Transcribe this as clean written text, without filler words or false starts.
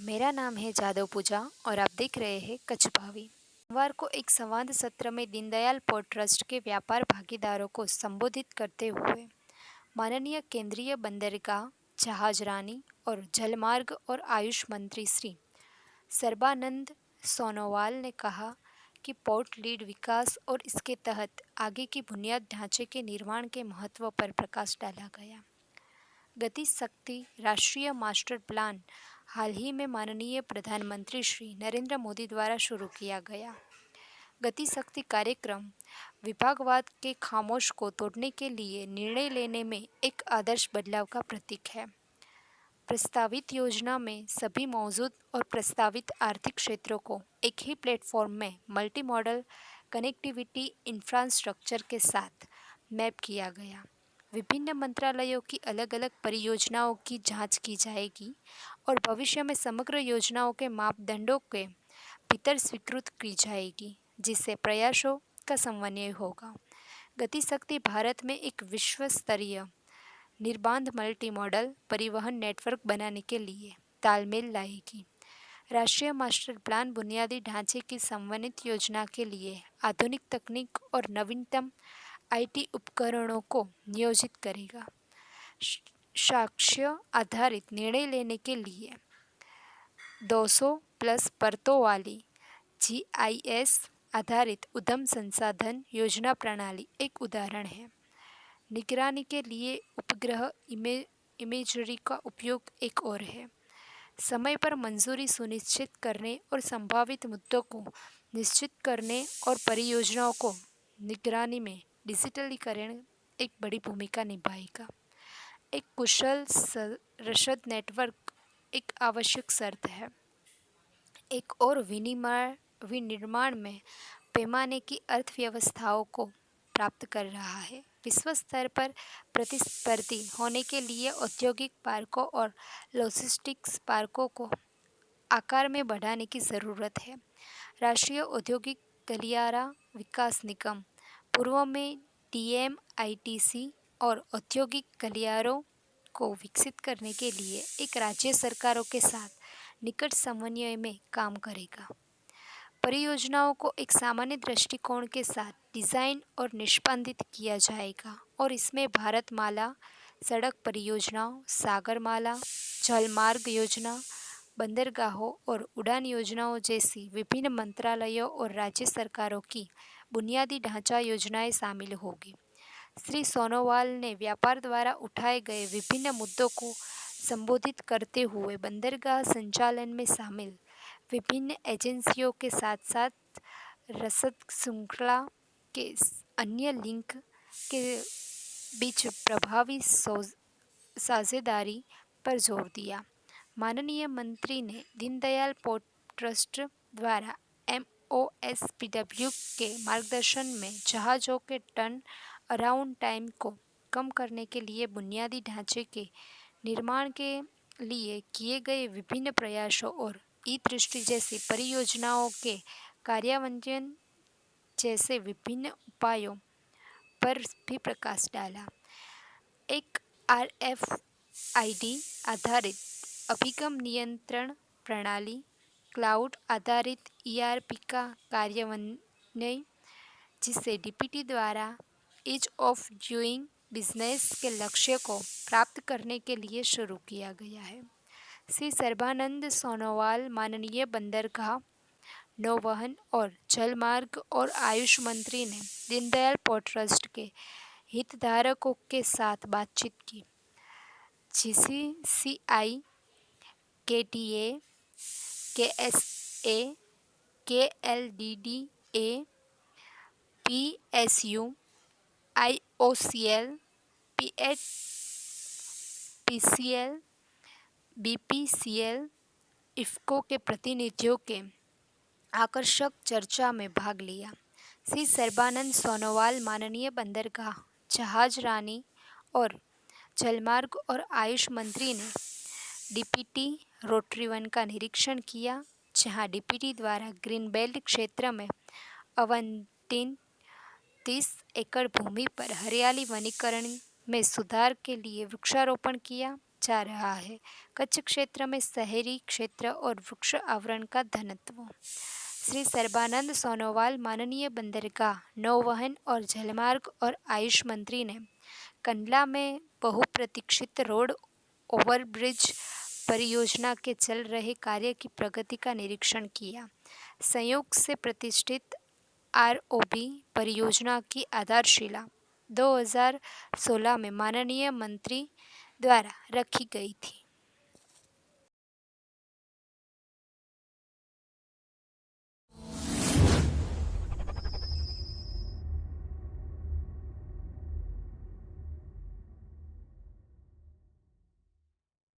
मेरा नाम है जादव पूजा और आप देख रहे हैं कच्छ भावी। सोमवार को एक संवाद सत्र में दीनदयाल पोर्ट ट्रस्ट के व्यापार भागीदारों को संबोधित करते हुए माननीय केंद्रीय बंदरगाह, जहाजरानी और जलमार्ग और आयुष मंत्री श्री सर्बानंद सोनोवाल ने कहा कि पोर्ट लीड विकास और इसके तहत आगे की बुनियाद ढांचे के निर्माण के महत्व पर प्रकाश डाला गया। गति शक्ति राष्ट्रीय मास्टर प्लान हाल ही में माननीय प्रधानमंत्री श्री नरेंद्र मोदी द्वारा शुरू किया गया। गति शक्ति कार्यक्रम विभागवाद के खामोश को तोड़ने के लिए निर्णय लेने में एक आदर्श बदलाव का प्रतीक है। प्रस्तावित योजना में सभी मौजूद और प्रस्तावित आर्थिक क्षेत्रों को एक ही प्लेटफॉर्म में मल्टी मॉडल कनेक्टिविटी इंफ्रास्ट्रक्चर के साथ मैप किया गया। विभिन्न मंत्रालयों की अलग अलग परियोजनाओं की जांच की जाएगी और भविष्य में समग्र योजनाओं के मापदंडों के भीतर स्वीकृत की जाएगी, जिससे प्रयासों का समन्वय होगा। गति शक्ति भारत में एक विश्व स्तरीय निर्बाध मल्टी मॉडल परिवहन नेटवर्क बनाने के लिए तालमेल लाएगी। राष्ट्रीय मास्टर प्लान बुनियादी ढांचे की समन्वित योजना के लिए आधुनिक तकनीक और नवीनतम आईटी उपकरणों को नियोजित करेगा। साक्ष्य आधारित निर्णय लेने के लिए 200 प्लस परतों वाली जीआईएस आधारित उद्यम संसाधन योजना प्रणाली एक उदाहरण है। निगरानी के लिए उपग्रह इमेजरी का उपयोग एक और है। समय पर मंजूरी सुनिश्चित करने और संभावित मुद्दों को निश्चित करने और परियोजनाओं को निगरानी में डिजिटलीकरण एक बड़ी भूमिका निभाएगा। एक कुशल रसद नेटवर्क एक आवश्यक शर्त है। एक और विनिर्माण में पैमाने की अर्थव्यवस्थाओं को प्राप्त कर रहा है। विश्व स्तर पर प्रतिस्पर्धी होने के लिए औद्योगिक पार्कों और लॉजिस्टिक्स पार्कों को आकार में बढ़ाने की ज़रूरत है। राष्ट्रीय औद्योगिक गलियारा विकास निगम पूर्व में डीएमआईटीसी और औद्योगिक गलियारों को विकसित करने के लिए एक राज्य सरकारों के साथ निकट समन्वय में काम करेगा। परियोजनाओं को एक सामान्य दृष्टिकोण के साथ डिज़ाइन और निष्पादित किया जाएगा और इसमें भारतमाला सड़क परियोजनाओं, सागरमाला, जलमार्ग योजना, बंदरगाहों और उड़ान योजनाओं जैसी विभिन्न मंत्रालयों और राज्य सरकारों की बुनियादी ढांचा योजनाएं शामिल होगी। श्री सोनोवाल ने व्यापार द्वारा उठाए गए विभिन्न मुद्दों को संबोधित करते हुए बंदरगाह संचालन में शामिल विभिन्न एजेंसियों के साथ साथ रसद श्रृंखला के अन्य लिंक के बीच प्रभावी साझेदारी पर जोर दिया। माननीय मंत्री ने दीनदयाल पोर्ट ट्रस्ट द्वारा MOSPW के मार्गदर्शन में जहाज़ों के टर्न अराउंड टाइम को कम करने के लिए बुनियादी ढांचे के निर्माण के लिए किए गए विभिन्न प्रयासों और ई-दृष्टि जैसी परियोजनाओं के कार्यान्वयन जैसे विभिन्न उपायों पर भी प्रकाश डाला। एक RFID आधारित अभिगम नियंत्रण प्रणाली, क्लाउड आधारित ERP का कार्यान्वयन, जिससे DPT द्वारा ईज ऑफ डूइंग बिजनेस के लक्ष्य को प्राप्त करने के लिए शुरू किया गया है। श्री सर्बानंद सोनोवाल माननीय बंदरगाह, नौवहन और जलमार्ग और आयुष मंत्री ने दीनदयाल पोर्ट ट्रस्ट के हितधारकों के साथ बातचीत की। GCCI, KTA, KSA, KLDDA, PSU, IOCL, PCL, BPCL, IFFCO के प्रतिनिधियों के आकर्षक चर्चा में भाग लिया। श्री सर्बानंद सोनोवाल माननीय बंदरगाह, जहाजरानी और जलमार्ग और आयुष मंत्री ने DPT रोटरी वन का निरीक्षण किया, जहां DPT द्वारा ग्रीन बेल्ट क्षेत्र में आवंटित 30 एकड़ भूमि पर हरियाली वनीकरण में सुधार के लिए वृक्षारोपण किया। जा रहा है। कच्छ क्षेत्र में शहरी क्षेत्र और वृक्ष आवरण का घनत्व। श्री सर्बानंद सोनोवाल माननीय बंदरगाह, नौवहन और जलमार्ग और आयुष मंत्री ने कंडला में बहुप्रतीक्षित रोड ओवरब्रिज परियोजना के चल रहे कार्य की प्रगति का निरीक्षण किया। संयोग से प्रतिष्ठित आरओबी परियोजना की आधारशिला 2016 में माननीय मंत्री द्वारा रखी गई थी।